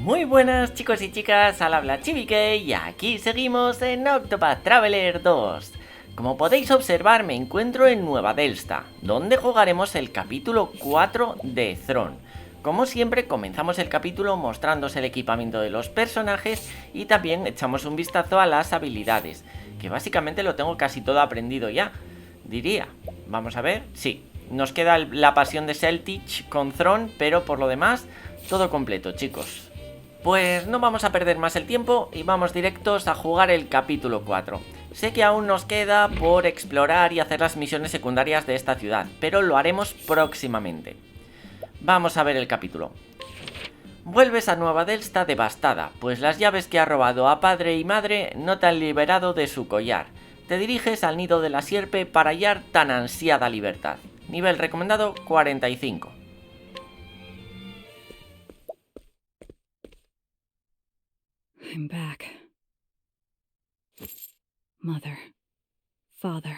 Muy buenas chicos y chicas, al habla Chibique y aquí seguimos en Octopath Traveler 2. Como podéis observar me encuentro en Nueva Delsta, donde jugaremos el capítulo 4 de Throné. Como siempre comenzamos el capítulo mostrándose el equipamiento de los personajes y también echamos un vistazo a las habilidades, que básicamente lo tengo casi todo aprendido ya, diría. Vamos a ver, sí, nos queda la pasión de Celtic con Throné, pero por lo demás todo completo chicos. Pues no vamos a perder más el tiempo y vamos directos a jugar el capítulo 4. Sé que aún nos queda por explorar y hacer las misiones secundarias de esta ciudad, pero lo haremos próximamente. Vamos a ver el capítulo. Vuelves a Nueva Delsta devastada, pues las llaves que ha robado a padre y madre no te han liberado de su collar. Te diriges al nido de la sierpe para hallar tan ansiada libertad. Nivel recomendado 45. I'm back. Mother. Father.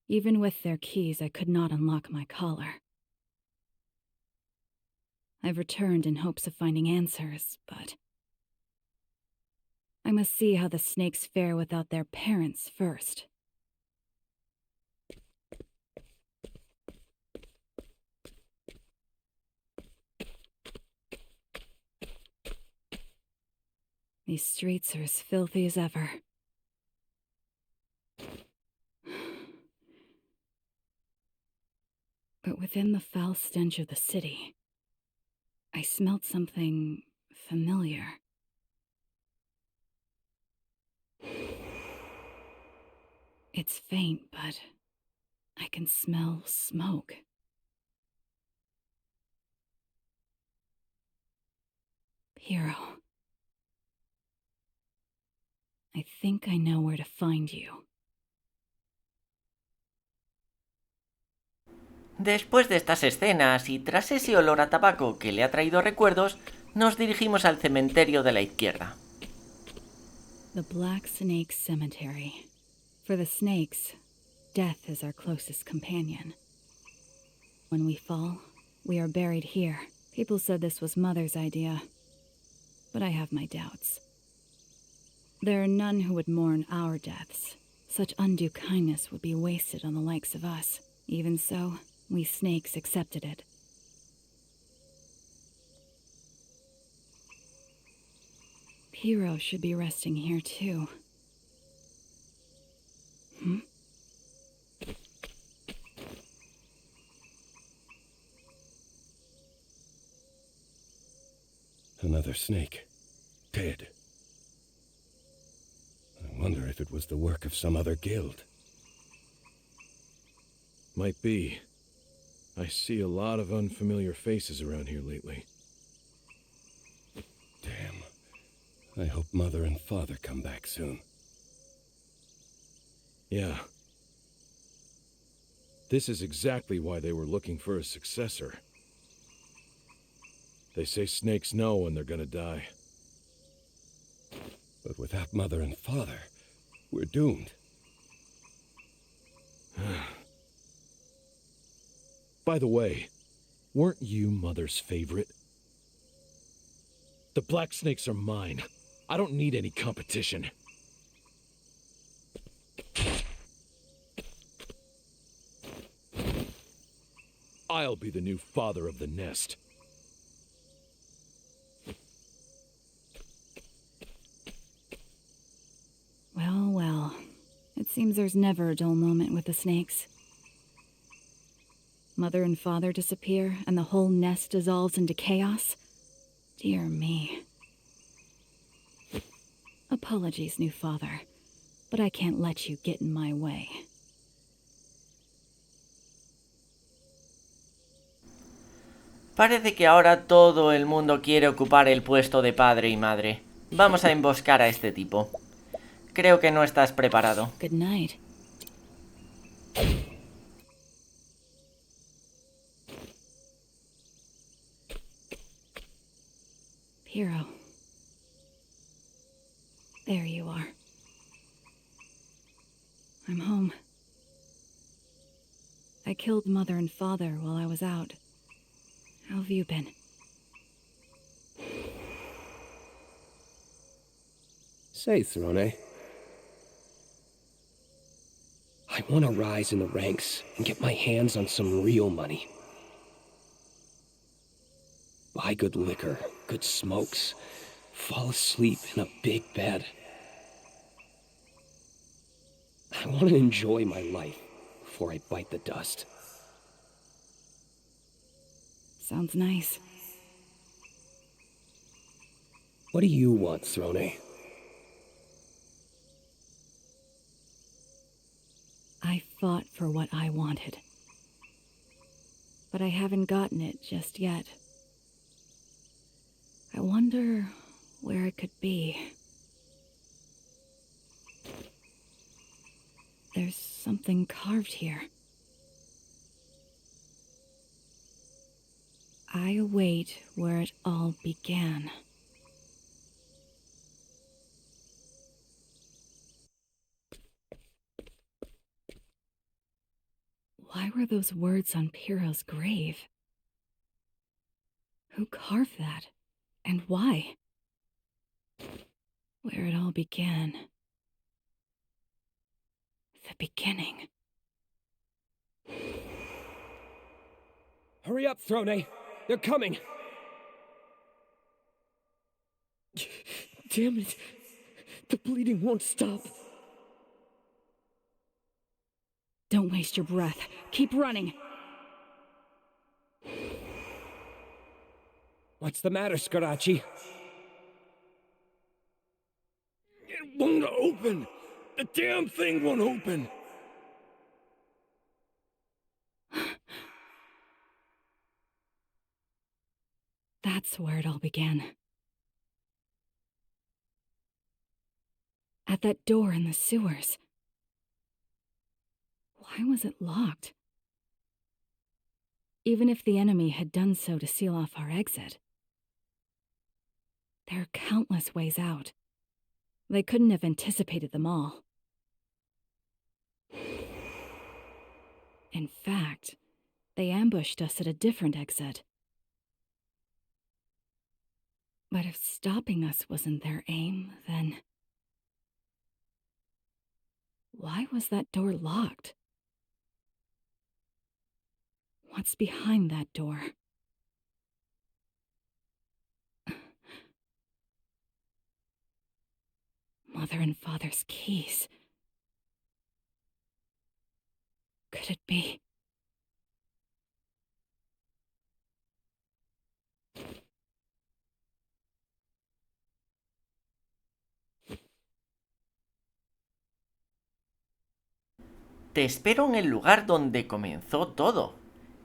Even with their keys, I could not unlock my collar. I've returned in hopes of finding answers, but I must see how the snakes fare without their parents first. These streets are as filthy as ever. But within the foul stench of the city, I smelt something familiar. It's faint, but I can smell smoke. Hero. I think I know where to find you. Después de estas escenas y tras ese olor a tabaco que le ha traído recuerdos, nos dirigimos al cementerio de la izquierda. The Black Snake Cemetery. For the snakes, death is our closest companion. When we fall, we are buried here. People said this was Mother's idea, but I have my doubts. There are none who would mourn our deaths. Such undue kindness would be wasted on the likes of us. Even so, we snakes accepted it. Hero should be resting here too. Another snake. Dead. I wonder if it was the work of some other guild. Might be. I see a lot of unfamiliar faces around here lately. Damn. I hope Mother and Father come back soon. Yeah. This is exactly why they were looking for a successor. They say snakes know when they're gonna die. But without Mother and Father, we're doomed. By the way, weren't you Mother's favorite? The black snakes are mine. I don't need any competition. I'll be the new father of the nest. Well, well. It seems there's never a dull moment with the snakes. Mother and Father disappear, and the whole nest dissolves into chaos? Dear me. Apologies, new father, but I can't let you get in my way. Parece que ahora todo el mundo quiere ocupar el puesto de padre y madre. Vamos a emboscar a este tipo. Creo que no estás preparado. Good night. Hero. There you are. I'm home. I killed Mother and Father while I was out. How have you been? Say, Throné. I want to rise in the ranks and get my hands on some real money. Buy good liquor, good smokes, fall asleep in a big bed. I want to enjoy my life before I bite the dust. Sounds nice. What do you want, Throné? I fought for what I wanted. But I haven't gotten it just yet. I wonder where it could be. There's something carved here. I await where it all began. Why were those words on Piro's grave? Who carved that? And why? Where it all began. The beginning. Hurry up, Throné! They're coming! Damn it! The bleeding won't stop! Don't waste your breath. Keep running. What's the matter, Scarachi? It won't open! The damn thing won't open! That's where it all began. At that door in the sewers. Why was it locked? Even if the enemy had done so to seal off our exit. There are countless ways out. They couldn't have anticipated them all. In fact, they ambushed us at a different exit. But if stopping us wasn't their aim, then... why was that door locked? What's behind that door? Mother and Father's keys. Could it be? Te espero en el lugar donde comenzó todo.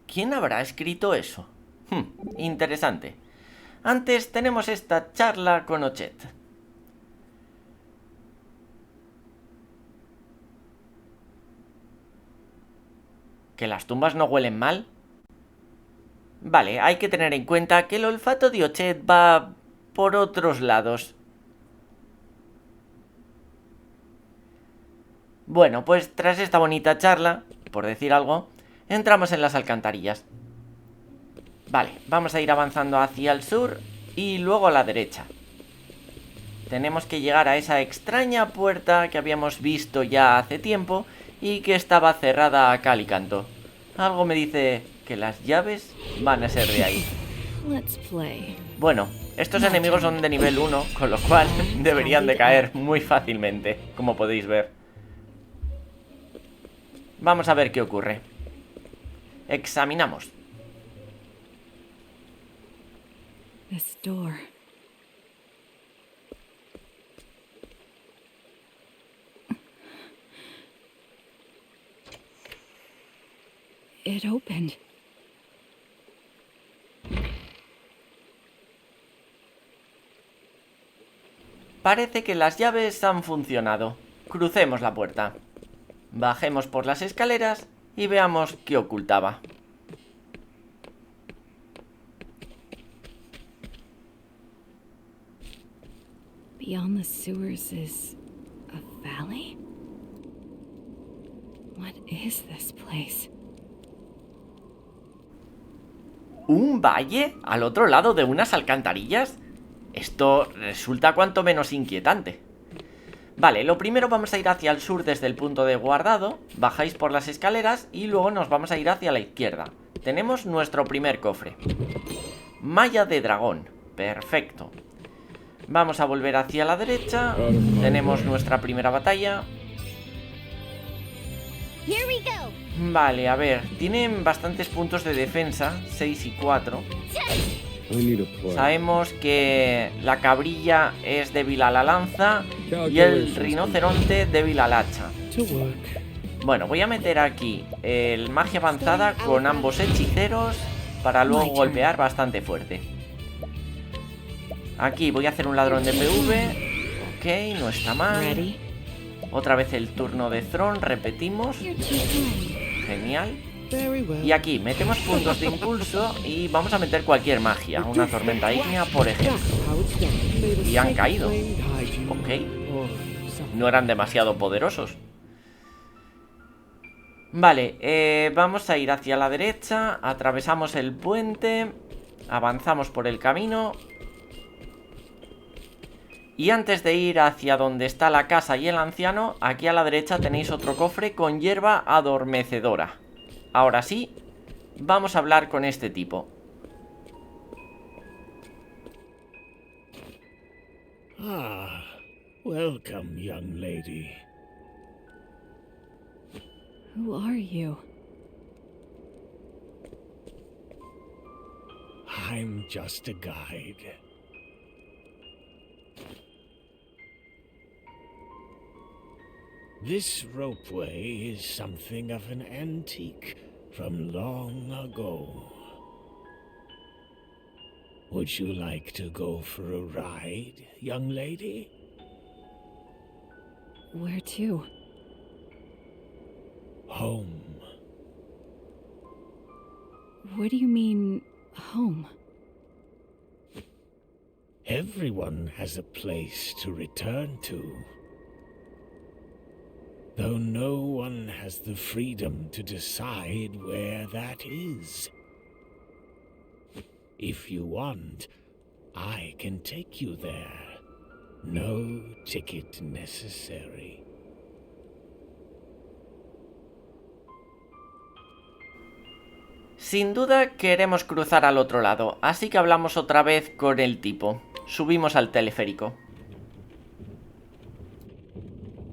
¿Quién habrá escrito eso? Interesante. Antes tenemos esta charla con Ochet. ¿Que las tumbas no huelen mal? Vale, hay que tener en cuenta que el olfato de Ochet va por otros lados. Bueno, pues tras esta bonita charla, por decir algo, entramos en las alcantarillas. Vale, vamos a ir avanzando hacia el sur y luego a la derecha. Tenemos que llegar a esa extraña puerta que habíamos visto ya hace tiempo y que estaba cerrada a cal y canto. Algo me dice que las llaves van a ser de ahí. Bueno, estos enemigos son de nivel 1, con lo cual deberían de caer muy fácilmente, como podéis ver. Vamos a ver qué ocurre. Examinamos. This door. It opened. Parece que las llaves han funcionado. Crucemos la puerta. Bajemos por las escaleras y veamos qué ocultaba. Beyond the sewers is a valley? What is this place? ¿Un valle al otro lado de unas alcantarillas? Esto resulta cuanto menos inquietante. Vale, lo primero vamos a ir hacia el sur desde el punto de guardado. Bajáis por las escaleras y luego nos vamos a ir hacia la izquierda. Tenemos nuestro primer cofre. Malla de dragón. Perfecto. Vamos a volver hacia la derecha. Tenemos nuestra primera batalla. Vale, a ver, tienen bastantes puntos de defensa, 6 y 4. Sabemos que la cabrilla es débil a la lanza y el rinoceronte débil al hacha. Bueno, voy a meter aquí el magia avanzada con ambos hechiceros para luego golpear bastante fuerte. Aquí voy a hacer un ladrón de PV. Ok, no está mal. Otra vez el turno de Throné, repetimos. Genial. Y aquí metemos puntos de impulso y vamos a meter cualquier magia. Una tormenta ígnea, por ejemplo. Y han caído. Ok. No eran demasiado poderosos. Vale, vamos a ir hacia la derecha. Atravesamos el puente. Avanzamos por el camino. Y antes de ir hacia donde está la casa y el anciano, aquí a la derecha tenéis otro cofre con hierba adormecedora. Ahora sí, vamos a hablar con este tipo. Ah, welcome, young lady. Who are you? I'm just a guide. This ropeway is something of an antique from long ago. Would you like to go for a ride, young lady? Where to? Home. What do you mean, home? Everyone has a place to return to. Though no one has the freedom to decide where that is. If you want, I can take you there. No ticket necessary. Sin duda queremos cruzar al otro lado, así que hablamos otra vez con el tipo. Subimos al teleférico.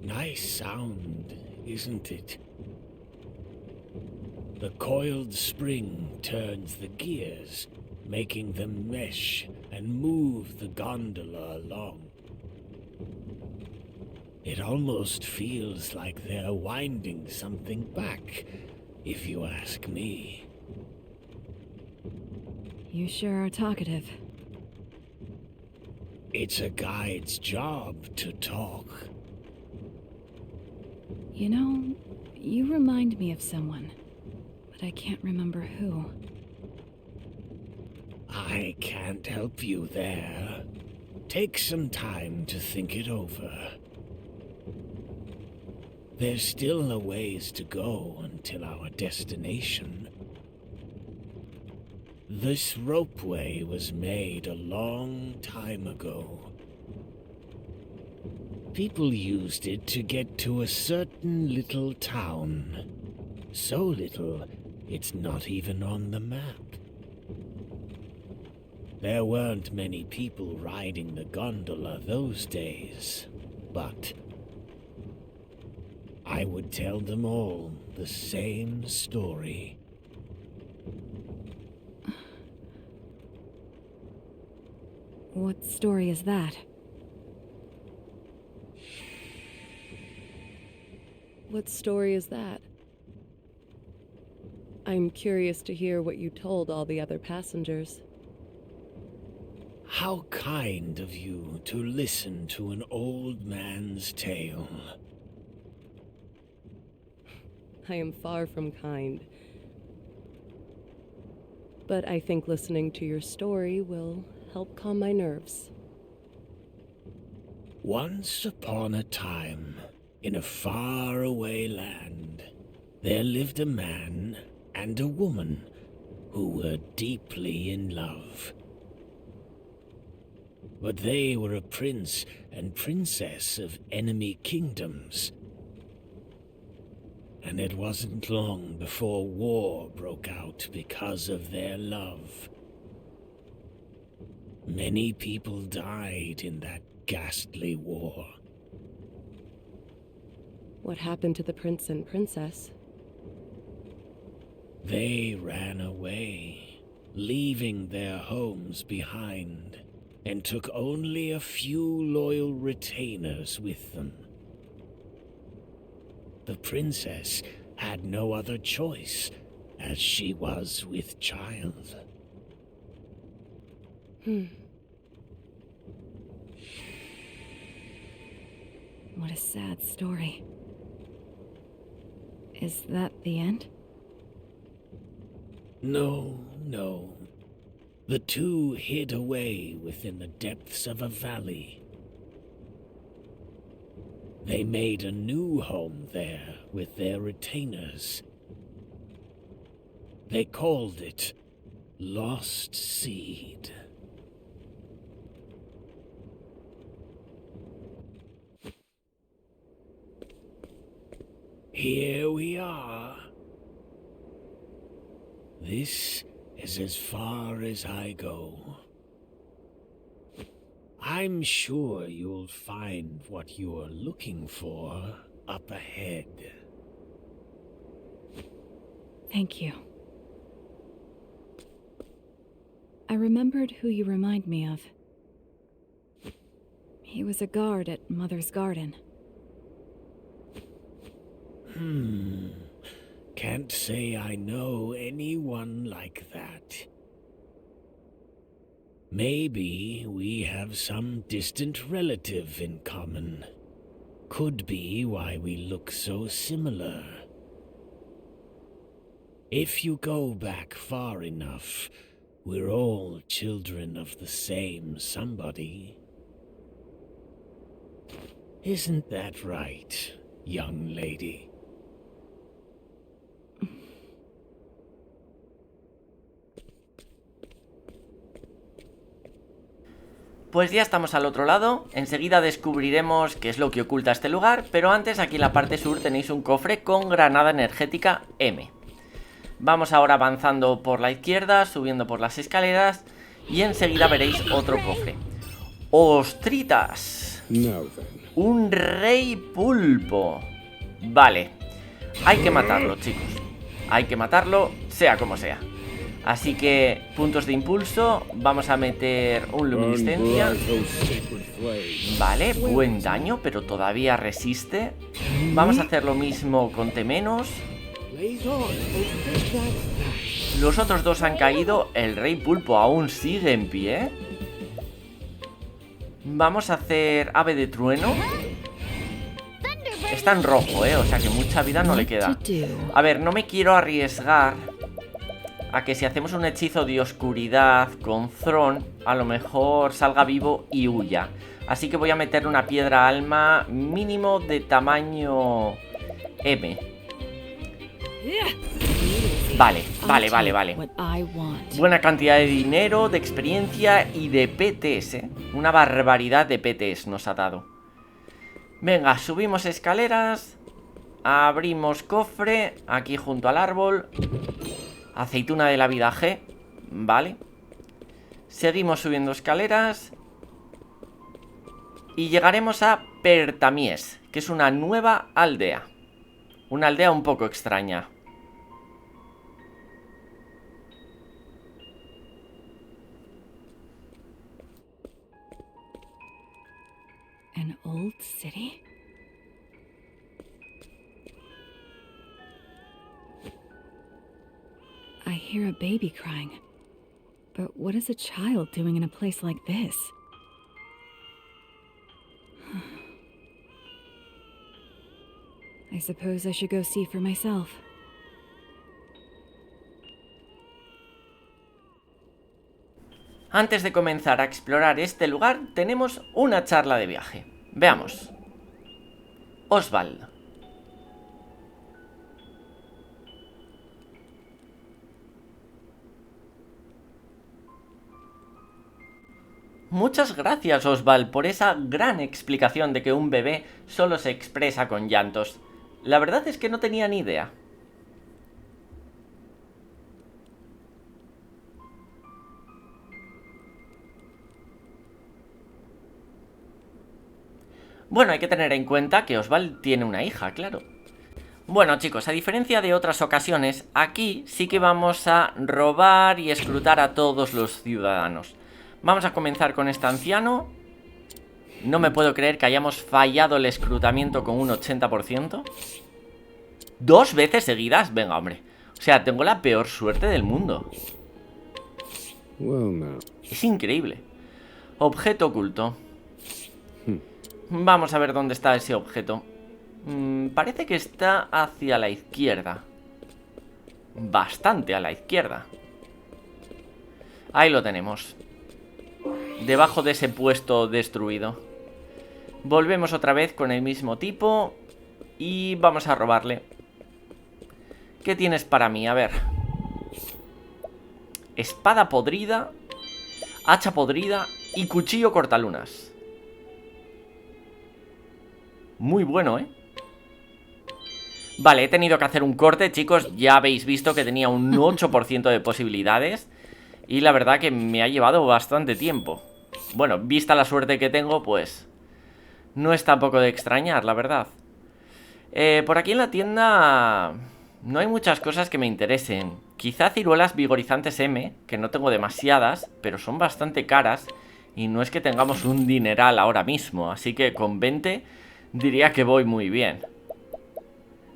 Nice sound, isn't it? The coiled spring turns the gears, making them mesh and move the gondola along. It almost feels like they're winding something back, if you ask me. You sure are talkative. It's a guide's job to talk. You know, you remind me of someone, but I can't remember who. I can't help you there. Take some time to think it over. There's still a ways to go until our destination. This ropeway was made a long time ago. People used it to get to a certain little town. So little, it's not even on the map. There weren't many people riding the gondola those days, but I would tell them all the same story. What story is that? What story is that? I'm curious to hear what you told all the other passengers. How kind of you to listen to an old man's tale. I am far from kind. But I think listening to your story will help calm my nerves. Once upon a time, in a faraway land, there lived a man and a woman who were deeply in love. but they were a prince and princess of enemy kingdoms. And it wasn't long before war broke out because of their love. Many people died in that ghastly war. What happened to the prince and princess? They ran away, leaving their homes behind, and took only a few loyal retainers with them. The princess had no other choice, as she was with child. What a sad story. Is that the end? No. The two hid away within the depths of a valley. They made a new home there with their retainers. They called it Lost Seed. Here we are. This is as far as I go. I'm sure you'll find what you're looking for up ahead. Thank you. I remembered who you remind me of. He was a guard at Mother's garden. Can't say I know anyone like that. Maybe we have some distant relative in common. Could be why we look so similar. If you go back far enough, we're all children of the same somebody. Isn't that right, young lady? Pues ya estamos al otro lado, enseguida descubriremos qué es lo que oculta este lugar, pero antes aquí en la parte sur tenéis un cofre con granada energética M. Vamos ahora avanzando por la izquierda, subiendo por las escaleras y enseguida veréis otro cofre. ¡Ostritas! Un rey pulpo. Vale, hay que matarlo, chicos. Hay que matarlo, sea como sea. Así que, puntos de impulso. Vamos a meter un luminiscencia. Vale, buen daño, pero todavía resiste. Vamos a hacer lo mismo con T-. Los otros dos han caído. El rey pulpo aún sigue en pie. Vamos a hacer ave de trueno. Está en rojo, o sea que mucha vida no le queda. A ver, no me quiero arriesgar a que si hacemos un hechizo de oscuridad con Throné, a lo mejor salga vivo y huya. Así que voy a meter una piedra alma mínimo de tamaño M. Vale. Buena cantidad de dinero, de experiencia y de PTs, Una barbaridad de PTs nos ha dado. Venga, subimos escaleras. Abrimos cofre aquí junto al árbol. Aceituna de la vida G. Vale. Seguimos subiendo escaleras y llegaremos a Pertamiés, que es una nueva aldea. Una aldea un poco extraña. An old city? I hear a baby crying. But what is a child doing in a place like this? I suppose I should go see for myself. Antes de comenzar a explorar este lugar, tenemos una charla de viaje. Veamos. Oswald. Muchas gracias, Osval, por esa gran explicación de que un bebé solo se expresa con llantos. La verdad es que no tenía ni idea. Bueno, hay que tener en cuenta que Osval tiene una hija, claro. Bueno, chicos, a diferencia de otras ocasiones, aquí sí que vamos a robar y escrutar a todos los ciudadanos. Vamos a comenzar con este anciano. No me puedo creer que hayamos fallado el escrutamiento con un 80%. ¿2 veces seguidas? Venga, hombre. O sea, tengo la peor suerte del mundo. Es increíble. Objeto oculto. Vamos a ver dónde está ese objeto. Parece que está hacia la izquierda. Bastante a la izquierda. Ahí lo tenemos. Debajo de ese puesto destruido. Volvemos otra vez con el mismo tipo. Y vamos a robarle. ¿Qué tienes para mí? A ver. Espada podrida, hacha podrida y cuchillo cortalunas. Muy bueno, ¿eh? Vale, he tenido que hacer un corte, chicos. Ya habéis visto que tenía un 8% de posibilidades. Y la verdad que me ha llevado bastante tiempo. Bueno, vista la suerte que tengo, pues no es tampoco de extrañar, la verdad. Por aquí en la tienda no hay muchas cosas que me interesen. Quizá ciruelas vigorizantes M, que no tengo demasiadas, pero son bastante caras. Y no es que tengamos un dineral ahora mismo. Así que con 20 diría que voy muy bien.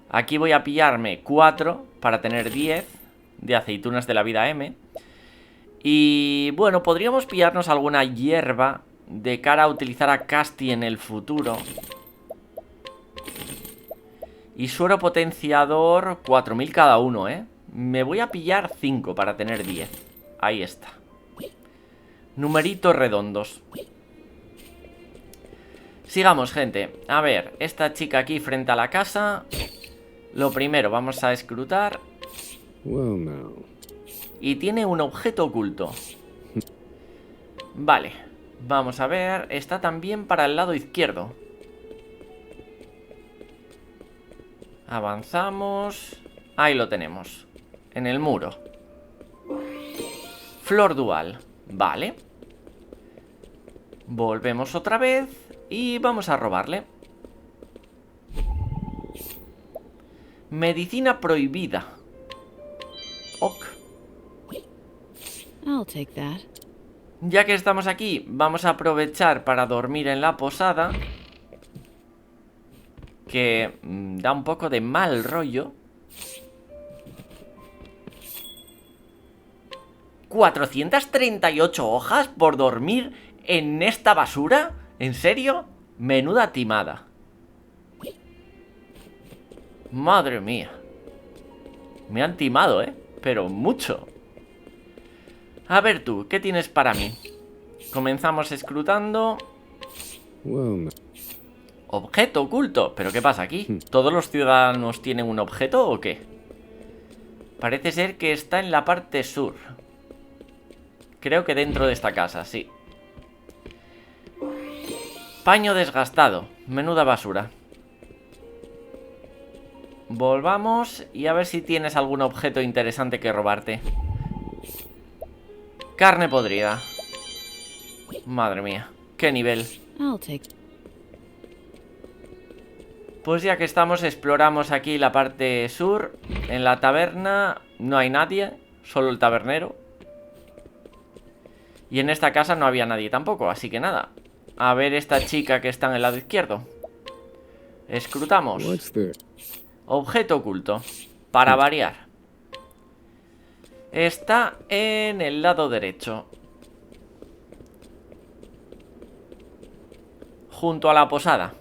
Aquí voy a pillarme 4 para tener 10 de aceitunas de la vida M. Y bueno, podríamos pillarnos alguna hierba de cara a utilizar a Casti en el futuro. Y suero potenciador 4000 cada uno, ¿eh? Me voy a pillar 5 para tener 10. Ahí está. Numeritos redondos. Sigamos, gente. A ver, esta chica aquí frente a la casa. Lo primero, vamos a escrutar. Y tiene un objeto oculto. Vale, vamos a ver. Está también para el lado izquierdo. Avanzamos. Ahí lo tenemos. En el muro. Flor dual. Vale. Volvemos otra vez. Y vamos a robarle. Medicina prohibida. Ok. I'll take that. Ya que estamos aquí, vamos a aprovechar para dormir en la posada. Que da un poco de mal rollo. 438 hojas por dormir en esta basura. ¿En serio? Menuda timada. Madre mía. Me han timado, ¿eh? Pero mucho. A ver tú, ¿qué tienes para mí? Comenzamos escrutando. Objeto oculto. ¿Pero qué pasa aquí? ¿Todos los ciudadanos tienen un objeto o qué? Parece ser que está en la parte sur. Creo que dentro de esta casa, sí. Paño desgastado. Menuda basura. Volvamos y a ver si tienes algún objeto interesante que robarte. Carne podrida. Madre mía, qué nivel. Pues ya que estamos, exploramos aquí la parte sur. En la taberna no hay nadie, solo el tabernero. Y en esta casa no había nadie tampoco, así que nada. A ver esta chica que está en el lado izquierdo. Escrutamos. Objeto oculto. Para variar. Está en el lado derecho. Junto a la posada.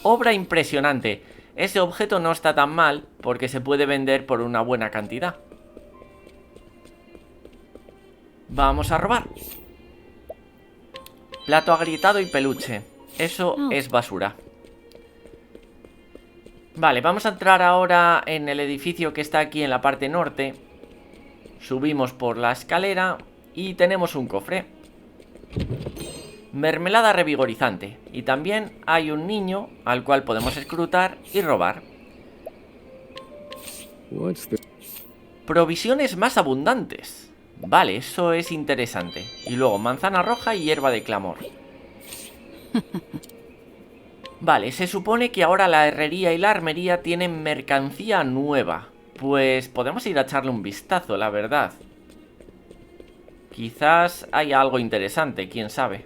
Obra impresionante. Ese objeto no está tan mal porque se puede vender por una buena cantidad. Vamos a robar. Plato agrietado y peluche. Eso es basura. Vale, vamos a entrar ahora en el edificio que está aquí en la parte norte. Subimos por la escalera y tenemos un cofre. Mermelada revigorizante. Y también hay un niño al cual podemos escrutar y robar. Provisiones más abundantes. Vale, eso es interesante. Y luego manzana roja y hierba de clamor. Vale, se supone que ahora la herrería y la armería tienen mercancía nueva. Pues podemos ir a echarle un vistazo, la verdad. Quizás haya algo interesante, quién sabe.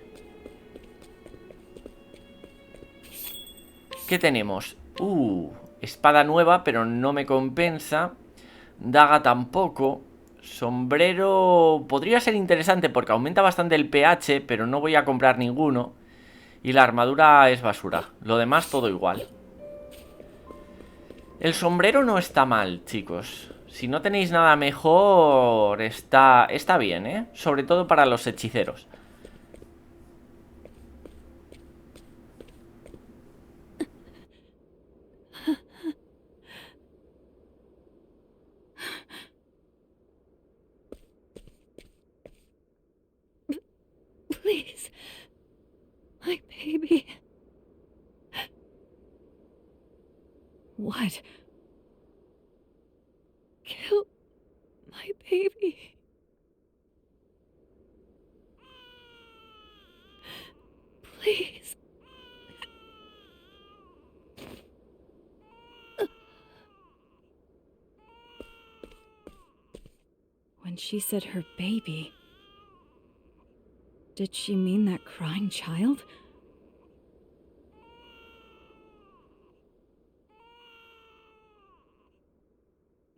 ¿Qué tenemos? Espada nueva, pero no me compensa. Daga tampoco. Sombrero podría ser interesante porque aumenta bastante el pH, pero no voy a comprar ninguno. Y la armadura es basura. Lo demás todo igual. El sombrero no está mal, chicos. Si no tenéis nada mejor, está bien, ¿eh? Sobre todo para los hechiceros. Please. My baby. What? Kill my baby. Please. When she said her baby, did she mean that crying child?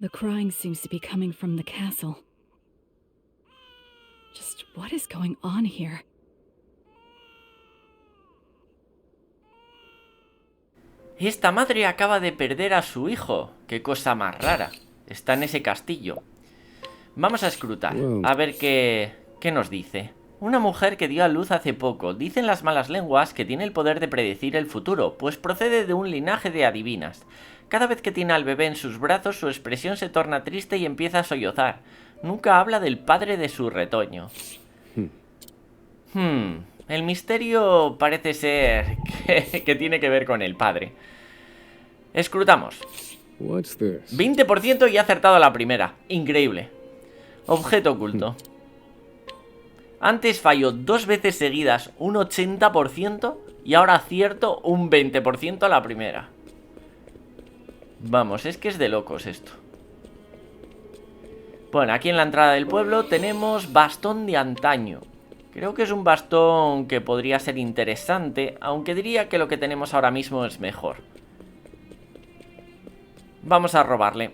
The crying seems to be coming from the castle. Just what is going on here? Esta madre acaba de perder a su hijo. Qué cosa más rara. Está en ese castillo. Vamos a escrutar, a ver qué nos dice. Una mujer que dio a luz hace poco. Dicen las malas lenguas que tiene el poder de predecir el futuro, pues procede de un linaje de adivinas. Cada vez que tiene al bebé en sus brazos, su expresión se torna triste y empieza a sollozar. Nunca habla del padre de su retoño. El misterio parece ser que tiene que ver con el padre. Escrutamos. 20% y ha acertado a la primera. Increíble. Objeto oculto. Antes falló 2 veces seguidas un 80% y ahora acierto un 20% a la primera. Vamos, es que es de locos esto. Bueno, aquí en la entrada del pueblo tenemos bastón de antaño. Creo que es un bastón que podría ser interesante, aunque diría que lo que tenemos ahora mismo es mejor. Vamos a robarle.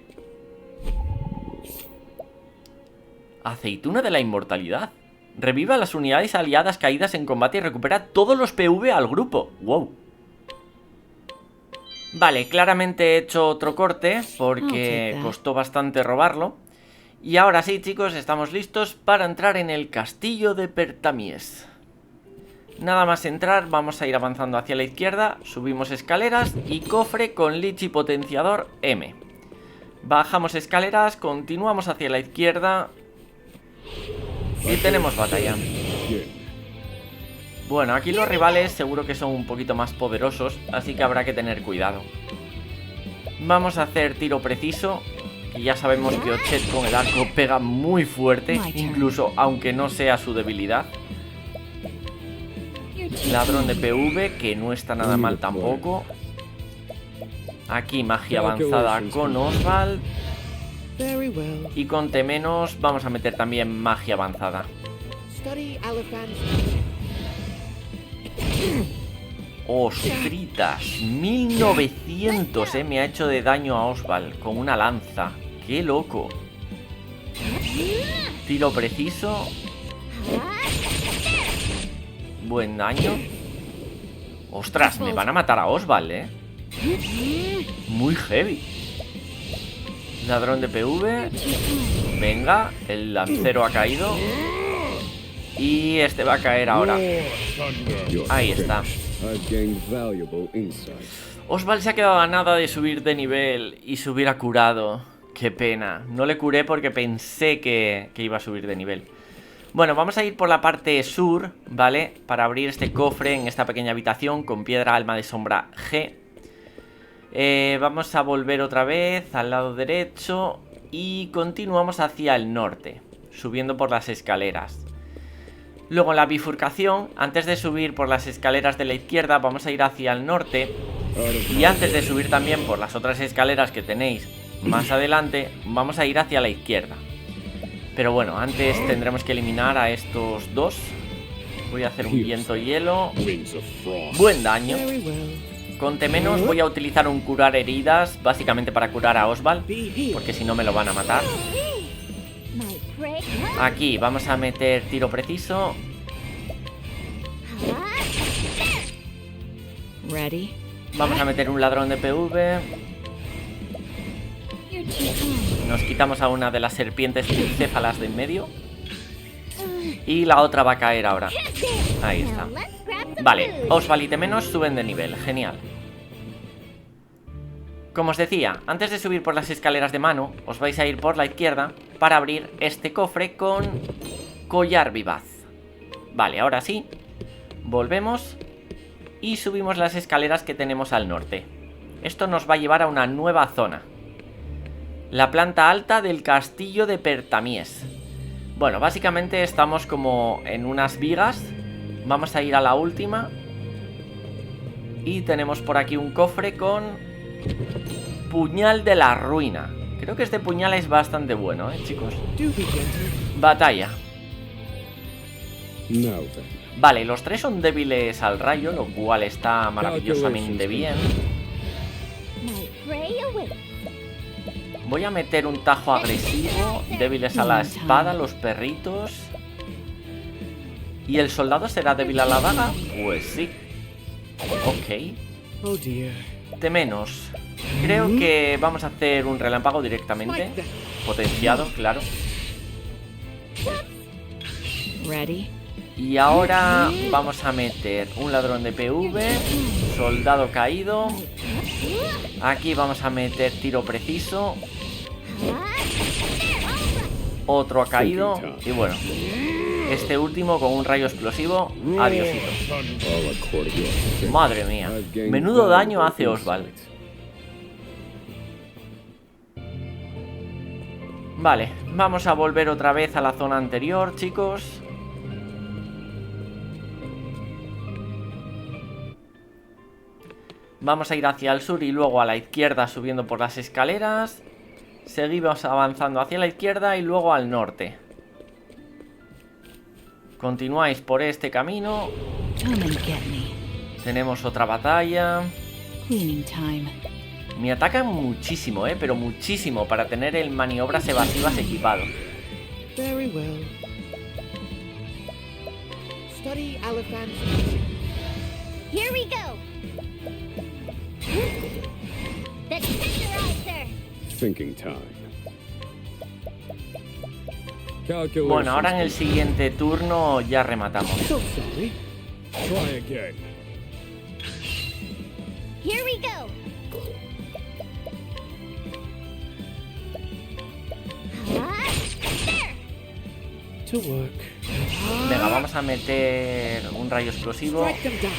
Aceituna de la inmortalidad. Revive a las unidades aliadas caídas en combate y recupera todos los PV al grupo. ¡Wow! Vale, claramente he hecho otro corte porque costó bastante robarlo. Y ahora sí, chicos, estamos listos para entrar en el castillo de Pertamiés. Nada más entrar, vamos a ir avanzando hacia la izquierda. Subimos escaleras y cofre con Lichi Potenciador M. Bajamos escaleras, continuamos hacia la izquierda y tenemos batalla. Bueno, aquí los rivales seguro que son un poquito más poderosos, así que habrá que tener cuidado. Vamos a hacer tiro preciso, que ya sabemos que Ochet con el arco pega muy fuerte, incluso aunque no sea su debilidad. Ladrón de PV, que no está nada mal tampoco. Aquí magia avanzada con Oswald. Y con T- vamos a meter también magia avanzada. ¡Ostritas! 1900 me ha hecho de daño a Oswald con una lanza. ¡Qué loco! Tiro preciso. Buen daño. ¡Ostras! Me van a matar a Oswald, muy heavy. Ladrón de PV. Venga, el lancero ha caído. Y este va a caer ahora. Ahí está. Oswald se ha quedado a nada de subir de nivel y se hubiera curado. Qué pena. No le curé porque pensé que iba a subir de nivel. Bueno, vamos a ir por la parte sur, ¿vale? Para abrir este cofre en esta pequeña habitación con piedra, alma de sombra G. Vamos a volver otra vez al lado derecho y continuamos hacia el norte, subiendo por las escaleras. Luego en la bifurcación, antes de subir por las escaleras de la izquierda, vamos a ir hacia el norte. Y antes de subir también por las otras escaleras que tenéis más adelante, vamos a ir hacia la izquierda. Pero bueno, antes tendremos que eliminar a estos dos. Voy a hacer un viento hielo. Buen daño. Con T- voy a utilizar un curar heridas, básicamente para curar a Oswald, porque si no me lo van a matar. Aquí vamos a meter tiro preciso. Ready? Vamos a meter un ladrón de PV. Nos quitamos a una de las serpientes céfalas de en medio. Y la otra va a caer ahora. Ahí está. Vale, Oswald y T- suben de nivel, genial. Como os decía, antes de subir por las escaleras de mano, os vais a ir por la izquierda para abrir este cofre con collar vivaz. Vale, ahora sí, volvemos y subimos las escaleras que tenemos al norte. Esto nos va a llevar a una nueva zona. La planta alta del castillo de Pertamiés. Bueno, básicamente estamos como en unas vigas. Vamos a ir a la última. Y tenemos por aquí un cofre con Puñal de la Ruina. Creo que este puñal es bastante bueno, chicos. Batalla. Vale, los tres son débiles al rayo, lo cual está maravillosamente bien. Voy a meter un tajo agresivo. Débiles a la espada, los perritos. ¿Y el soldado será débil a la daga? Pues sí. Ok. T-. Creo que vamos a hacer un relámpago directamente. Potenciado, claro. Ready? Y ahora vamos a meter un ladrón de PV. Soldado caído. Aquí vamos a meter tiro preciso. Otro ha caído. Y bueno, este último con un rayo explosivo. Adiosito. Madre mía, menudo daño hace Oswald. Vale, vamos a volver otra vez a la zona anterior, chicos. Vamos a ir hacia el sur y luego a la izquierda subiendo por las escaleras. Seguimos avanzando hacia la izquierda y luego al norte. Continuáis por este camino. Tenemos otra batalla. Me atacan muchísimo, pero muchísimo, para tener el maniobras evasivas equipado. Very well. Study elephant. Here we go. The tenderizer. Thinking time. Bueno, ahora en el siguiente turno ya rematamos. So sorry. Try again. Here we go. There. To work. Venga, vamos a meter un rayo explosivo. Strike them down.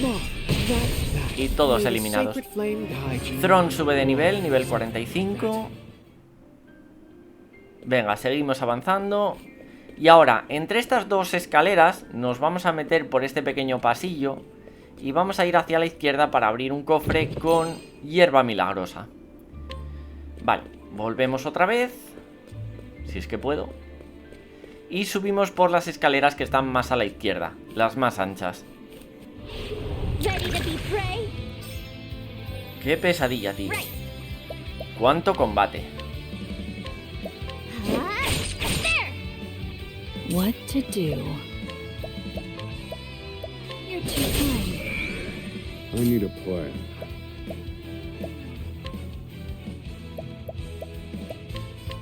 More. That's that. Y todos May the eliminados. sacred flame guide you. Throné sube de nivel 45. Venga, seguimos avanzando. Y ahora, entre estas dos escaleras, nos vamos a meter por este pequeño pasillo. Y vamos a ir hacia la izquierda para abrir un cofre con hierba milagrosa. Vale, volvemos otra vez. Si es que puedo. Y subimos por las escaleras que están más a la izquierda, las más anchas. Ready to be prey? Qué pesadilla, tío. Cuánto combate. There. What to do? You're too kind. I need a plan.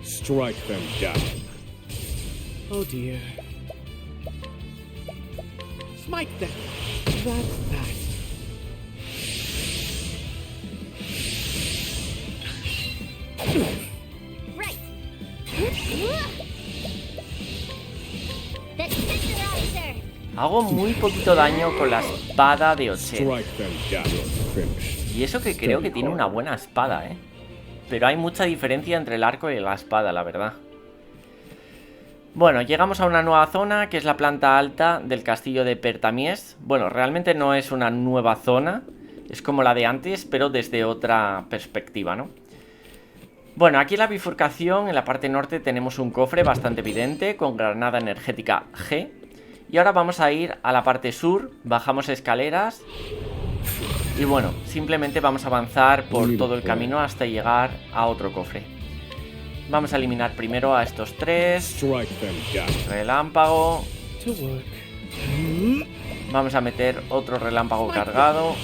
Strike them down. Oh dear. Smite them. That's that. Right. Hago muy poquito daño con la espada de 80. Strike them down. Finished. Y eso que creo que tiene una buena espada, ¿eh? Pero hay mucha diferencia entre el arco y la espada, la verdad. Bueno, llegamos a una nueva zona, que es la planta alta del castillo de Pertamiés. Bueno, realmente no es una nueva zona, es como la de antes, pero desde otra perspectiva, ¿no? Bueno, aquí en la bifurcación, en la parte norte, tenemos un cofre bastante evidente, con granada energética G. Y ahora vamos a ir a la parte sur, bajamos escaleras. Y bueno, simplemente vamos a avanzar por todo el camino hasta llegar a otro cofre. Vamos a eliminar primero a estos tres. Strike them down. Relámpago. To work. Vamos a meter otro relámpago cargado.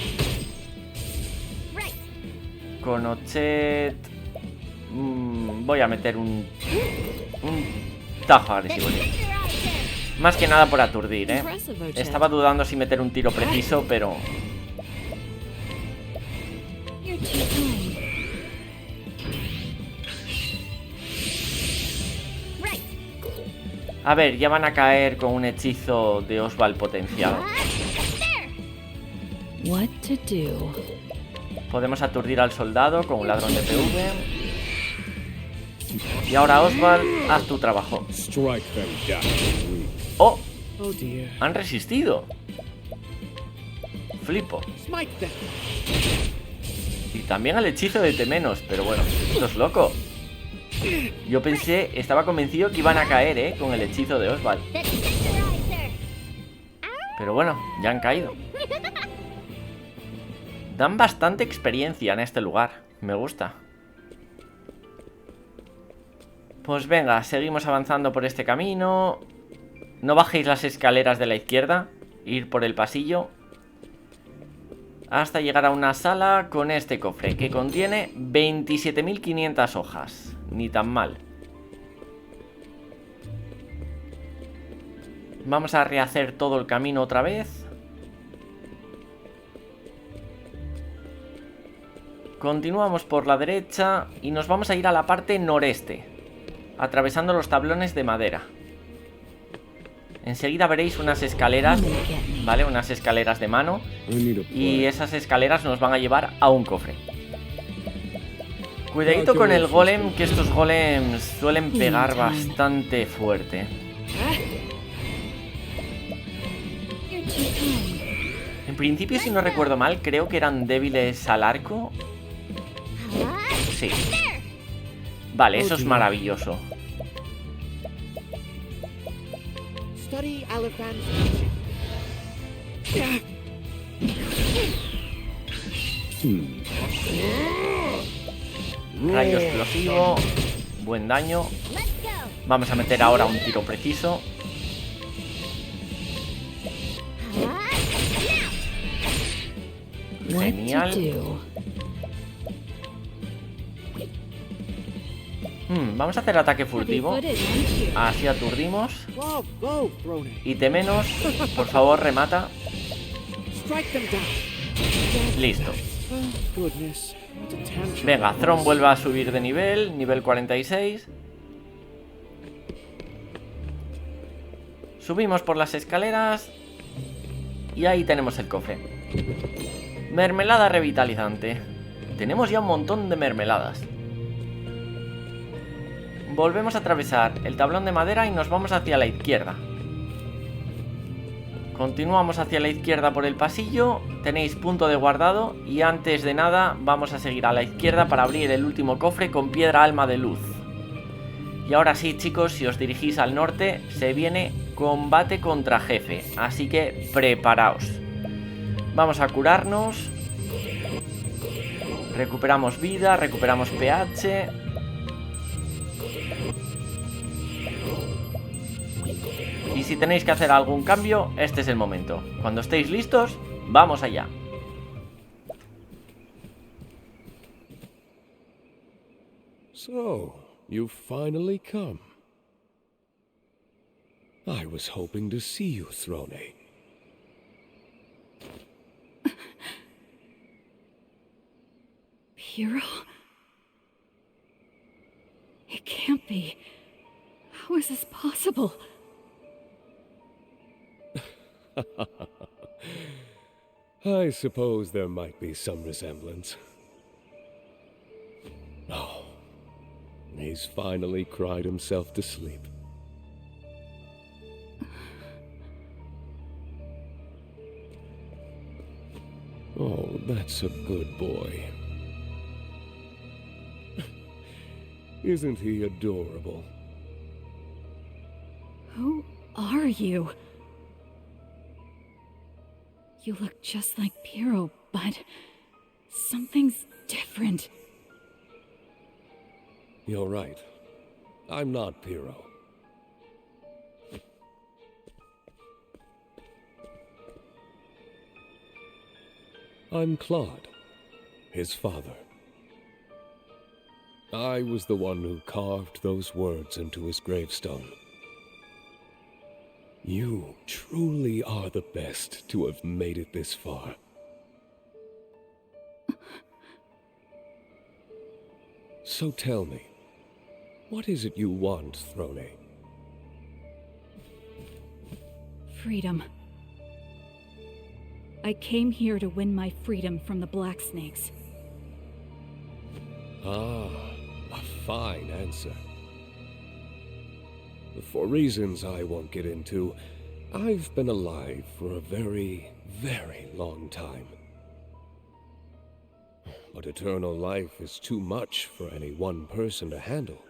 Con Ochet. Voy a meter un tajo agresivo. Más que nada por aturdir, ¿eh? Estaba dudando si meter un tiro preciso, pero... A ver, ya van a caer con un hechizo de Oswald potenciado. What to do? Podemos aturdir al soldado con un ladrón de PV. Y ahora Oswald, haz tu trabajo. Strike them down. ¡Oh! Oh dear. Han resistido. Flipo. Smite them. Y también al hechizo de Temenos. Pero bueno, esto es loco. Yo pensé, estaba convencido que iban a caer, con el hechizo de Oswald. Pero bueno, ya han caído. Dan bastante experiencia en este lugar. Me gusta. Pues venga, seguimos avanzando por este camino. No bajéis las escaleras de la izquierda. Ir por el pasillo hasta llegar a una sala con este cofre, que contiene 27.500 hojas. Ni tan mal. Vamos a rehacer todo el camino otra vez. Continuamos por la derecha y nos vamos a ir a la parte noreste, atravesando los tablones de madera. Enseguida veréis unas escaleras, ¿vale? Unas escaleras de mano. Y esas escaleras nos van a llevar a un cofre. Cuidadito con el golem, que estos golems suelen pegar bastante fuerte. En principio, si no recuerdo mal, creo que eran débiles al arco. Sí. Vale, eso es maravilloso. Study Elephant's Rayo explosivo. Buen daño. Vamos a meter ahora un tiro preciso. Genial. Vamos a hacer ataque furtivo. Así aturdimos. Go, go, Throné. Y Temenos, por favor, remata. Strike them down. Listo. Oh, goodness. What a tantrum. Venga, Thron vuelve a subir de nivel 46. Subimos por las escaleras. Y ahí tenemos el cofre. Mermelada revitalizante. Tenemos ya un montón de mermeladas. Volvemos a atravesar el tablón de madera y nos vamos hacia la izquierda. Continuamos hacia la izquierda por el pasillo. Tenéis punto de guardado. Y antes de nada vamos a seguir a la izquierda para abrir el último cofre con piedra alma de luz. Y ahora sí, chicos, si os dirigís al norte, se viene combate contra jefe. Así que preparaos. Vamos a curarnos. Recuperamos vida, recuperamos pH. Y si tenéis que hacer algún cambio, este es el momento. Cuando estéis listos, vamos allá. So, you've finally come. I was hoping to see you, Throné. Hero? It can't be. How is this possible? I suppose there might be some resemblance. Oh, he's finally cried himself to sleep. Oh, that's a good boy. Isn't he adorable? Who are you? You look just like Piero, but something's different. You're right. I'm not Piero. I'm Claude, his father. I was the one who carved those words into his gravestone. You truly are the best to have made it this far. So tell me, what is it you want, Throné? Freedom. I came here to win my freedom from the Black Snakes. Ah, a fine answer. For reasons I won't get into, I've been alive for a very, very long time. But eternal life is too much for any one person to handle.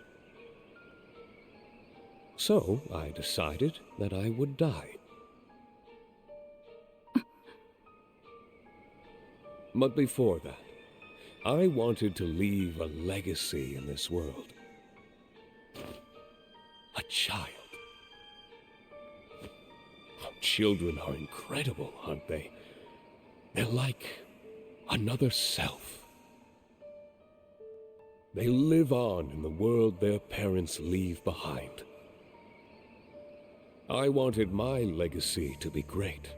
So I decided that I would die. But before that, I wanted to leave a legacy in this world. A child. Children are incredible, aren't they? They're like another self. They live on in the world their parents leave behind. I wanted my legacy to be great.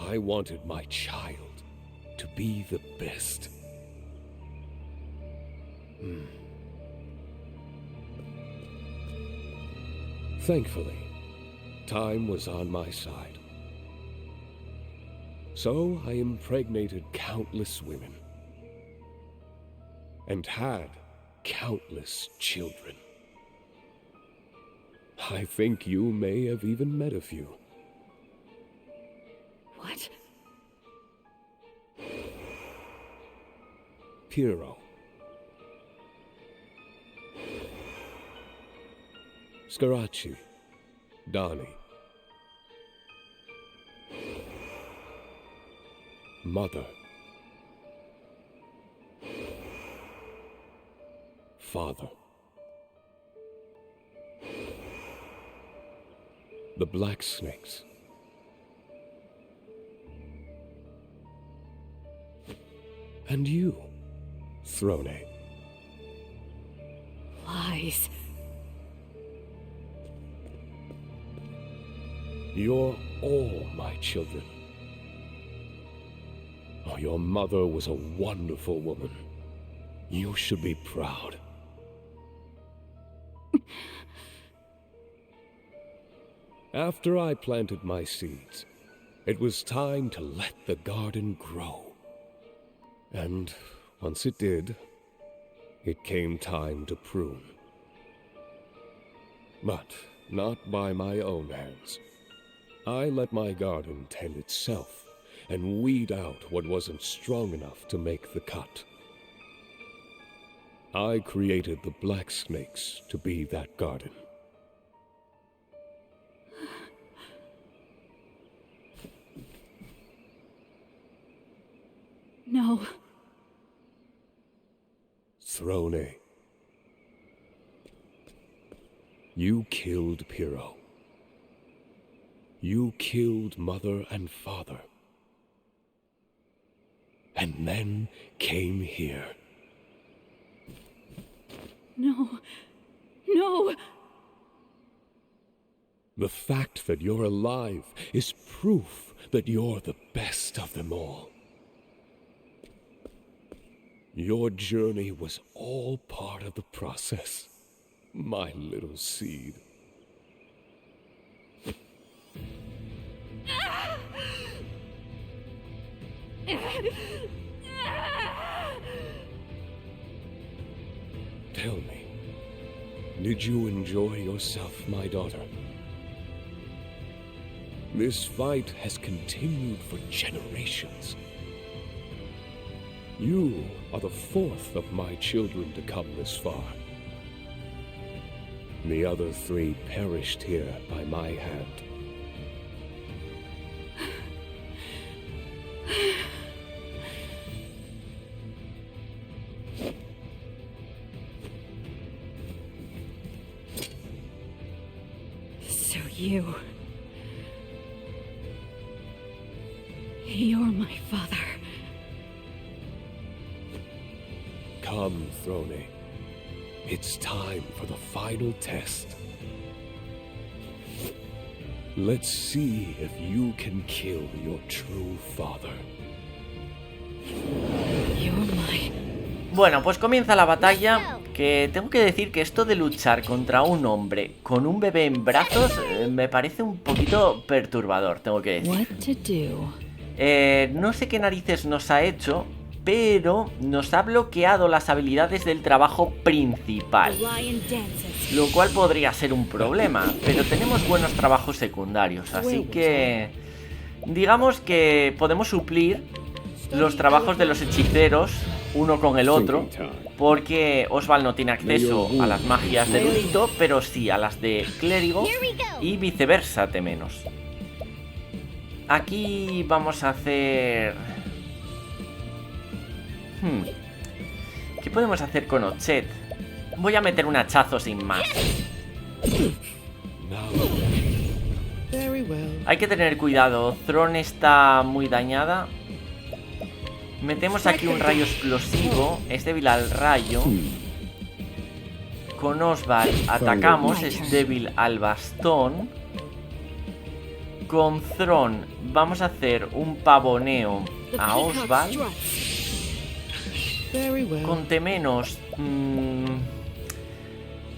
I wanted my child to be the best. Thankfully, time was on my side. So I impregnated countless women. And had countless children. I think you may have even met a few. What? Piero. Scarachi. Donnie. Mother. Father. The Black Snakes. And you, Throné. Lies. You're all my children. Oh, your mother was a wonderful woman. You should be proud. After I planted my seeds, it was time to let the garden grow. And once it did, it came time to prune. But not by my own hands. I let my garden tend itself and weed out what wasn't strong enough to make the cut. I created the Black Snakes to be that garden. No. Throné. You killed Piero. You killed Mother and Father. And then came here. No. No! The fact that you're alive is proof that you're the best of them all. Your journey was all part of the process, my little seed. Tell me, did you enjoy yourself, my daughter? This fight has continued for generations. You are the fourth of my children to come this far. The other three perished here by my hand. So you're my father. Come, Throné. It's time for the final test. Let's see if you can kill your true father. You're my... Bueno, pues comienza la batalla, que tengo que decir que esto de luchar contra un hombre con un bebé en brazos me parece un poquito perturbador, tengo que decir. What to do? No sé qué narices nos ha hecho, pero nos ha bloqueado las habilidades del trabajo principal, lo cual podría ser un problema, pero tenemos buenos trabajos secundarios, así que digamos que podemos suplir los trabajos de los hechiceros uno con el otro, porque Oswald no tiene acceso a las magias de erudito, pero sí a las de clérigo y viceversa, menos. Aquí vamos a hacer... ¿Qué podemos hacer con Ochet? Voy a meter un hachazo sin más. Hay que tener cuidado, Throné está muy dañada. Metemos aquí un rayo explosivo, es débil al rayo. Con Oswald atacamos, es débil al bastón. Con Throné vamos a hacer un pavoneo a Oswald. Con menos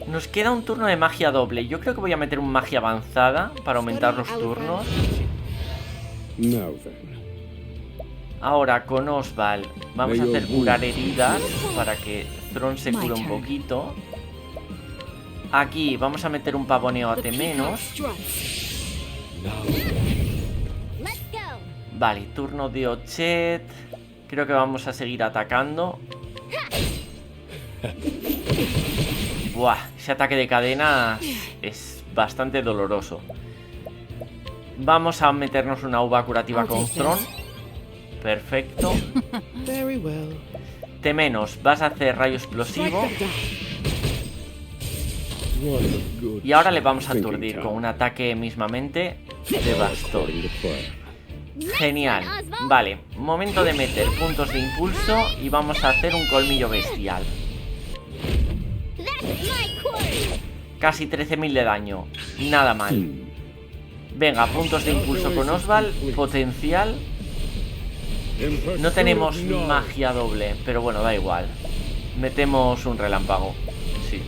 nos queda un turno de magia doble. Yo creo que voy a meter un magia avanzada para aumentar los turnos. Ahora con Oswald vamos a hacer curar heridas para que Throné se cure un poquito. Aquí vamos a meter un pavoneo a menos. Vale, turno de Ochet. Creo que vamos a seguir atacando. Buah, ese ataque de cadena es bastante doloroso. Vamos a meternos una uva curativa con Throné. Perfecto. Menos, vas a hacer rayo explosivo. Y ahora le vamos a aturdir con un ataque mismamente de bastón. Genial. Vale, momento de meter puntos de impulso y vamos a hacer un colmillo bestial. Casi 13.000 de daño. Nada mal. Venga, puntos de impulso con Oswald. Potencial. No tenemos magia doble, pero bueno, da igual. Metemos un relámpago. Sí.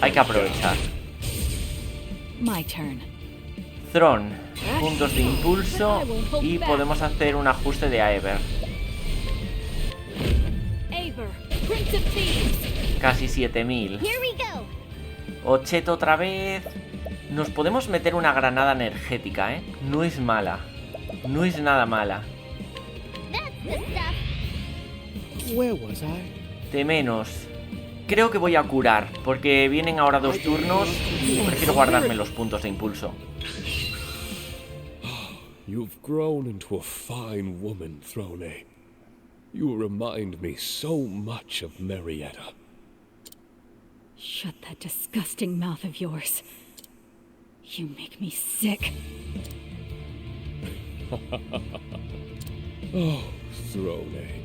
Hay que aprovechar. Throné, puntos de impulso y podemos hacer un ajuste de Aever. Casi 7.000. Ochet otra vez. Nos podemos meter una granada energética, ¿eh? No es mala. No es nada mala. Menos. Creo que voy a curar, porque vienen ahora 2 turnos y prefiero guardarme los puntos de impulso. You've grown into a fine woman, Throné. You remind me so much of Mermelada. Shut that disgusting mouth of yours. You make me sick. Oh, Throné.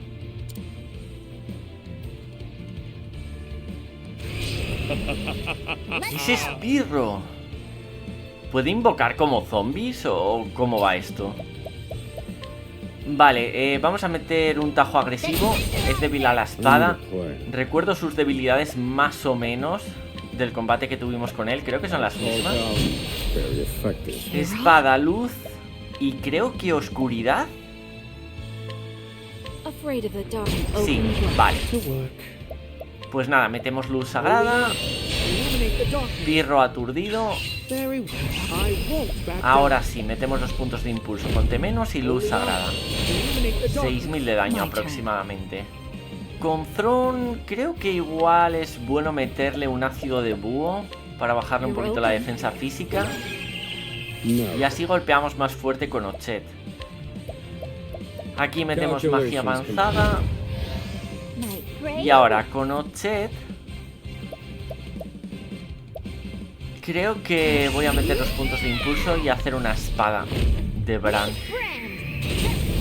¡Ese esbirro! ¿Puede invocar como zombies o cómo va esto? Vale, vamos a meter un tajo agresivo. Es débil a la espada. Recuerdo sus debilidades más o menos del combate que tuvimos con él. Creo que son las mismas. Espada, luz y creo que oscuridad. afraid of the dark. Sí, vale. Pues nada, metemos luz sagrada. Pirro aturdido. Ahora sí, metemos los puntos de impulso. Ponte menos y luz sagrada. 6000 de daño aproximadamente. Con Throné creo que igual es bueno meterle un ácido de búho para bajarle un poquito la defensa física. Y así golpeamos más fuerte con Ochet. Aquí metemos magia avanzada. Y ahora con Ochet creo que voy a meter los puntos de impulso y hacer una espada de Bran.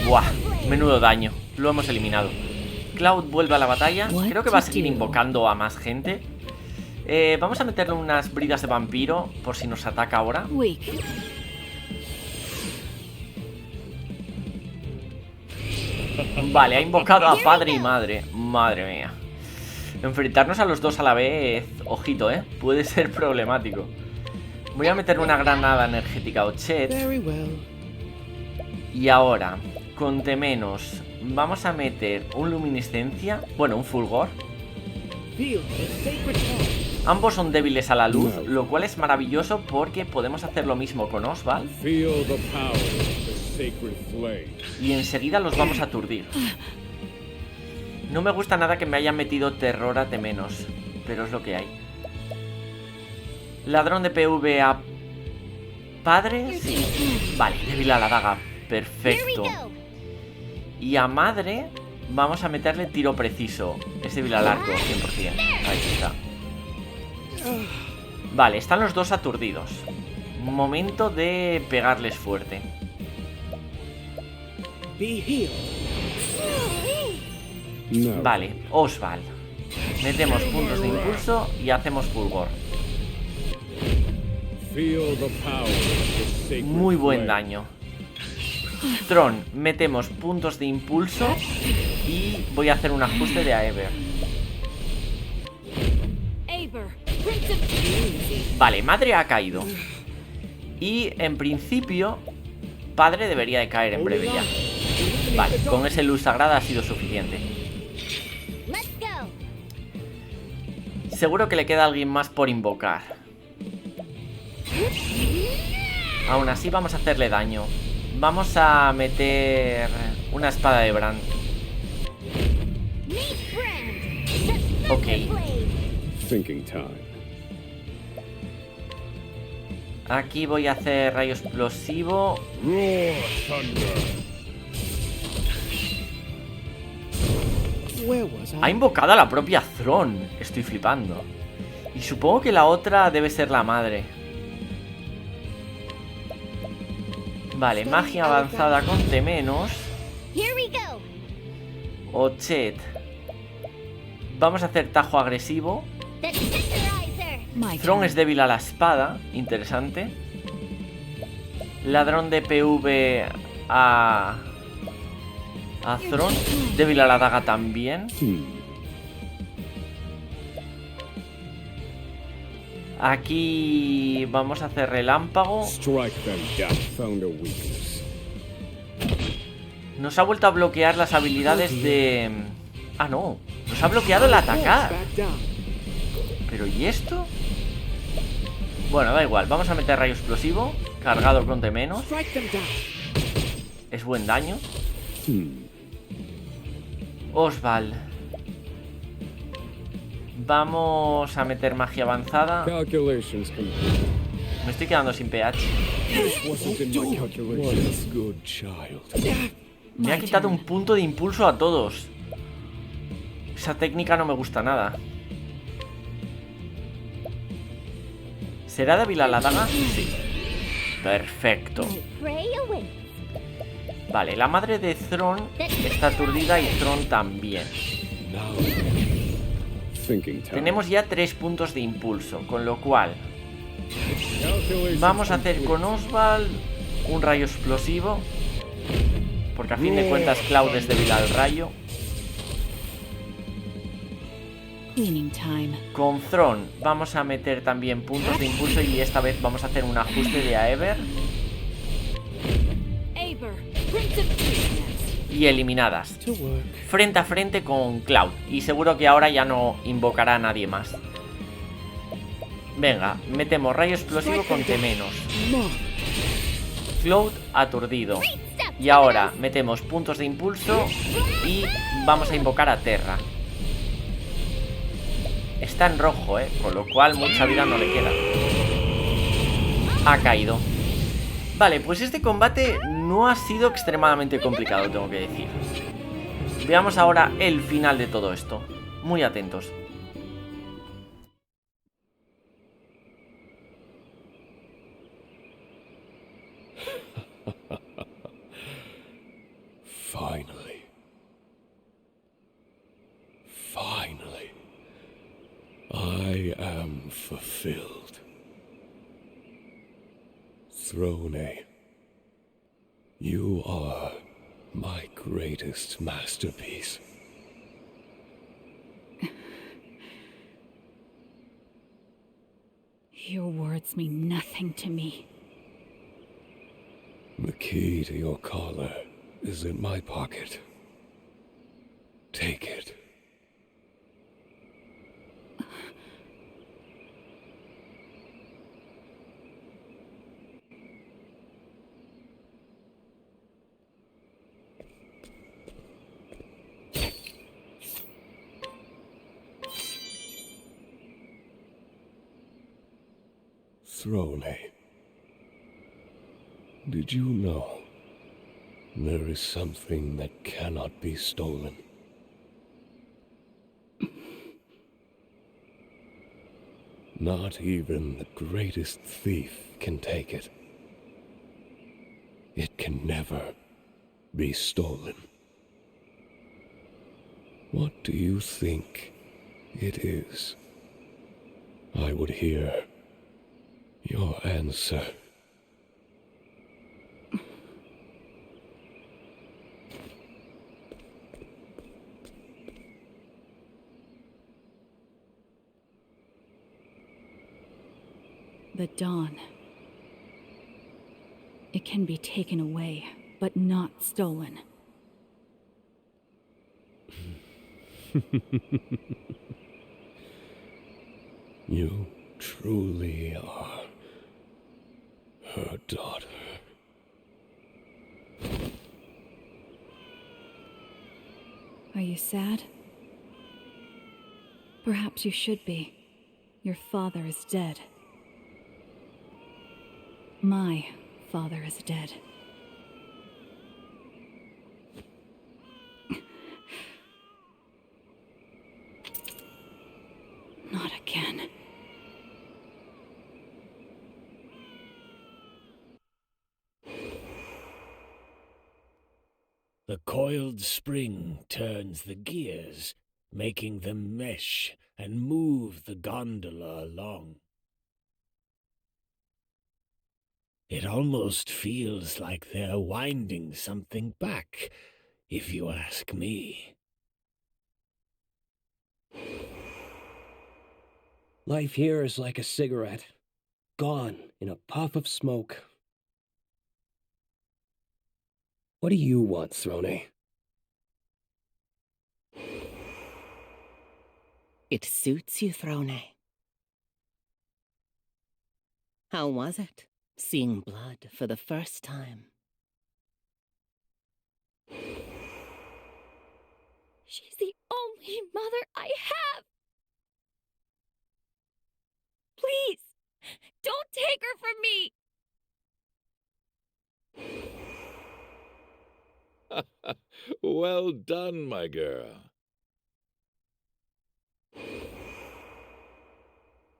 Buah, menudo daño. Lo hemos eliminado. Claude vuelve a la batalla. Creo que va a seguir invocando a más gente. Vamos a meterle unas bridas de vampiro por si nos ataca ahora. Vale, ha invocado a padre y madre. Madre mía. Enfrentarnos a los dos a la vez, ojito, puede ser problemático. Voy a meter una granada energética a Ochet. Y ahora, con Temenos, vamos a meter un luminiscencia. Bueno, un fulgor. Ambos son débiles a la luz, lo cual es maravilloso porque podemos hacer lo mismo con Oswald. Y enseguida los vamos a aturdir. No me gusta nada que me hayan metido terror a Temenos, pero es lo que hay. Ladrón de PV a padre, sí. Vale, débil a la daga, perfecto. Y a madre vamos a meterle tiro preciso. Es débil al arco, 100%. Ahí está. Vale, están los dos aturdidos. Momento de pegarles fuerte. Vale, Oswald. Metemos puntos de impulso y hacemos fulgor. Muy buen daño. Throné, metemos puntos de impulso y voy a hacer un ajuste de Aever. Vale, madre ha caído. Y en principio padre debería de caer en breve ya. Vale, con ese luz sagrada ha sido suficiente. Seguro que le queda alguien más por invocar. Aún así vamos a hacerle daño. Vamos a meter una espada de Bran. Ok. Aquí voy a hacer rayo explosivo. Ha invocado a la propia Throné. Estoy flipando. Y supongo que la otra debe ser la madre. Vale, magia avanzada con Temenos. Ochet. Vamos a hacer tajo agresivo. Throné es débil a la espada. Interesante. Ladrón de PV a Throné. Débil a la daga también. Aquí vamos a hacer relámpago. Nos ha vuelto a bloquear las habilidades de... Ah, no. Nos ha bloqueado el atacar. Pero ¿y esto? Bueno, da igual. Vamos a meter rayo explosivo. Cargado con Temenos. Es buen daño. Oswald. Vamos a meter magia avanzada. Me estoy quedando sin pH. Me ha quitado un punto de impulso a todos. Esa técnica no me gusta nada. ¿Será débil a la daga? Sí. Perfecto. Vale, la madre de Throné está aturdida y Throné también. Tenemos ya 3 puntos de impulso, con lo cual vamos a hacer con Oswald un rayo explosivo, porque a fin de cuentas Claude es débil al rayo. Con Throné vamos a meter también puntos de impulso y esta vez vamos a hacer un ajuste de Aever. y eliminadas. To work. Frente a frente con Claude. Y seguro que ahora ya no invocará a nadie más. Venga, metemos rayo explosivo con T-. More. Claude aturdido. Y ahora metemos puntos de impulso y vamos a invocar a Terra. Está en rojo, con lo cual mucha vida no le queda. Ha caído. Vale, pues este combate no ha sido extremadamente complicado, tengo que decir. Veamos ahora el final de todo esto. Muy atentos. Finally. Finally. I am fulfilled. Throné, you are my greatest masterpiece. Your words mean nothing to me. The key to your collar is in my pocket. Take it. Throné, did you know there is something that cannot be stolen? Not even the greatest thief can take it. It can never be stolen. What do you think it is? I would hear your answer. The dawn. It can be taken away, but not stolen. You truly are her daughter. Are you sad? Perhaps you should be. Your father is dead. My father is dead. Not again. The coiled spring turns the gears, making them mesh and move the gondola along. It almost feels like they're winding something back, if you ask me. Life here is like a cigarette, gone in a puff of smoke. What do you want, Throné? It suits you, Throné. How was it, seeing blood for the first time? She's the only mother I have! Please, don't take her from me! Well done, my girl.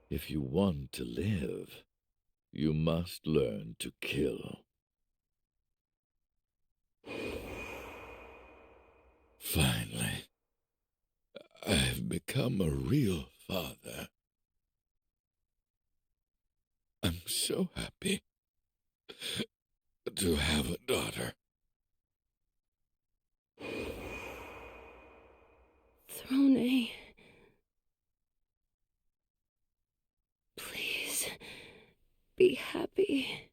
If you want to live, you must learn to kill. Finally, I've become a real father. I'm so happy to have a daughter. Throné. Please, be happy.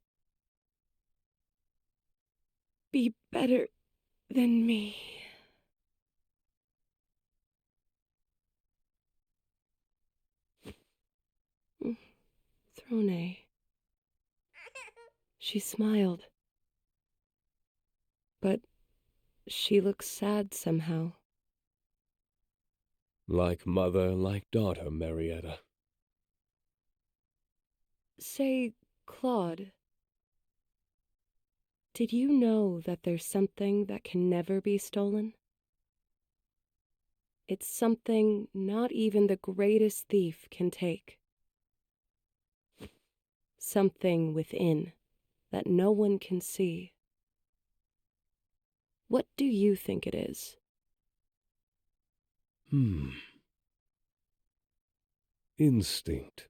Be better than me. Throné. She smiled. But she looks sad somehow. Like mother, like daughter, Marietta. Say, Claude, did you know that there's something that can never be stolen? It's something not even the greatest thief can take. Something within that no one can see. What do you think it is? Instinct.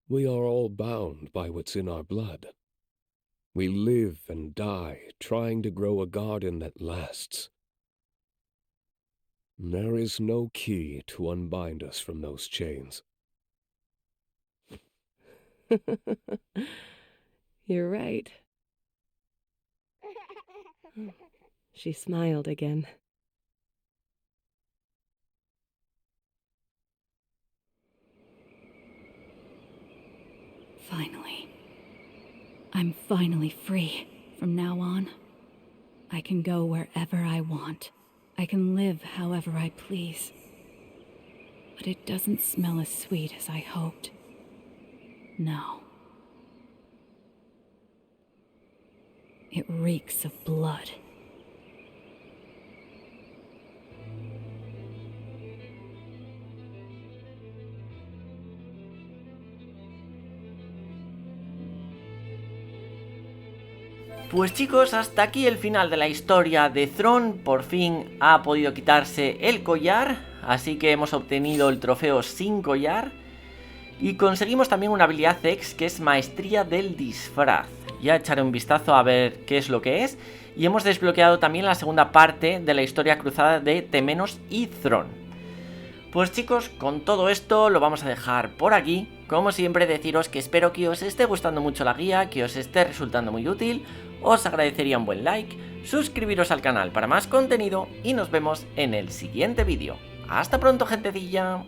We are all bound by what's in our blood. We live and die trying to grow a garden that lasts. There is no key to unbind us from those chains. You're right. She smiled again. Finally. I'm finally free. From now on, I can go wherever I want. I can live however I please. But it doesn't smell as sweet as I hoped. No. It reeks of blood. Pues chicos, hasta aquí el final de la historia de Throné. Por fin ha podido quitarse el collar, así que hemos obtenido el trofeo sin collar. Y conseguimos también una habilidad X, que es Maestría del Disfraz. Ya echaré un vistazo a ver qué es lo que es. Y hemos desbloqueado también la segunda parte de la historia cruzada de Temenos y Throné. Pues chicos, con todo esto lo vamos a dejar por aquí. Como siempre, deciros que espero que os esté gustando mucho la guía, que os esté resultando muy útil. Os agradecería un buen like, suscribiros al canal para más contenido y nos vemos en el siguiente vídeo. ¡Hasta pronto, gentecilla!